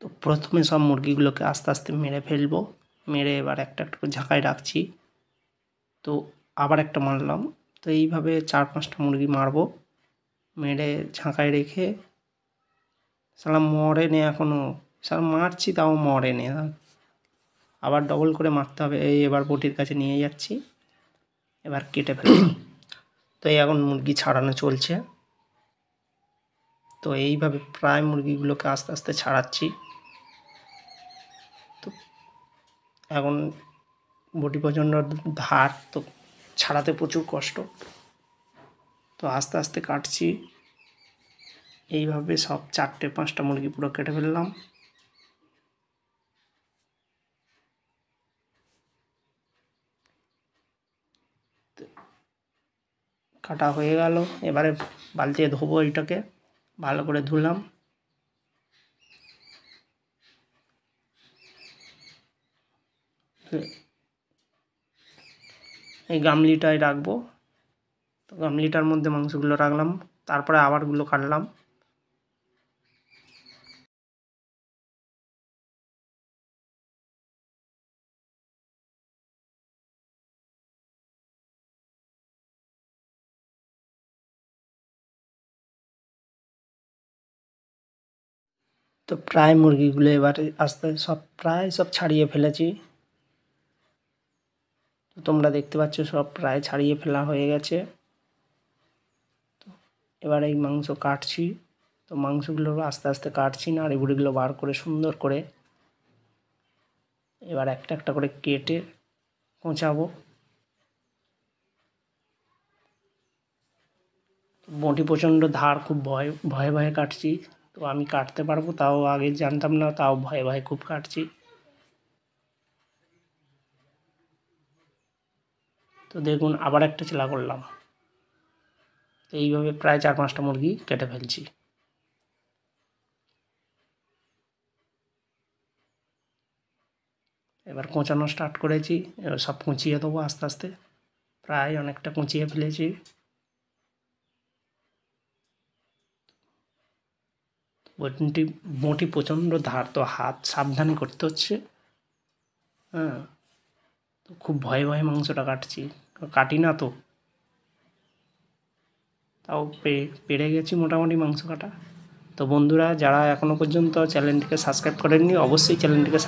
তো প্রথমে সব মুরগিগুলোকে আস্তে আস্তে মেরে ফেলবো, মেরে এবার একটা একটা করে ঝাঁকায় রাখছি। তো আবার একটা মারলাম। তো এইভাবে 4-5টা মুরগি মারবো, মেরে ঝাঁকায় রেখে শালা মরেনি এখনও, শালা মারছি তাও মরেনি। আবার ডবল করে মারতে হবে। এবার বটির কাছে নিয়ে যাচ্ছি, এবার কেটে ফেললাম। তো এই এখন মুরগি ছাড়ানো চলছে। তো এইভাবে প্রায় মুরগিগুলোকে আস্তে আস্তে ছাড়াচ্ছি। তো এখন বটি প্রচণ্ড ধার, তো ছাড়াতে প্রচুর কষ্ট। তো আস্তে আস্তে কাটছি। এইভাবে সব 4-5টা মুরগি পুরো কেটে ফেললাম। কাটা হয়ে গেল। এবারে বালতিতে ধোবো, এইটাকে ভালো করে ধুলাম। এই গামলিটায় রাখবো। তো গামলিটার মধ্যে মাংসগুলো রাখলাম, তারপরে আবারগুলো কাটলাম। তো প্রায় মুরগিগুলো এবারে আস্তে সব প্রায় সব ছাড়িয়ে ফেলেছি। তো তোমরা দেখতে পাচ্ছ সব প্রায় ছাড়িয়ে ফেলা হয়ে গেছে। তো এবার এই মাংস কাটছি। তো মাংসগুলো আস্তে আস্তে কাটছি, নাড়িভুড়িগুলো বার করে সুন্দর করে এবার একটা একটা করে কেটে কোঁচাবো। বটি প্রচণ্ড ধার, খুব ভয়ে ভয়ে ভয়ে কাটছি। তো আমি কাটতে পারবো তাও আগে জানতাম না, তাও ভয়ে ভয়ে খুব কাটছি। তো দেখুন আবার একটা চেলা করলাম। তো এইভাবে প্রায় 4-5টা মুরগি কেটে ফেলছি। এবার কোঁচানো স্টার্ট করেছি, এবার সব কুঁচিয়ে দেবো আস্তে আস্তে। প্রায় অনেকটা কুঁচিয়ে ফেলেছি। বটি প্রচণ্ড ধার, তো হাত সাবধানে করতে হচ্ছে। হ্যাঁ, তো খুব ভয়ে ভয়ে মাংসটা কাটছি, কাটি না তো, তাও পেরে গেছি মোটামুটি মাংস কাটা। তো বন্ধুরা, যারা এখনও পর্যন্ত চ্যানেলটিকে সাবস্ক্রাইব করেননি, অবশ্যই চ্যানেলটিকে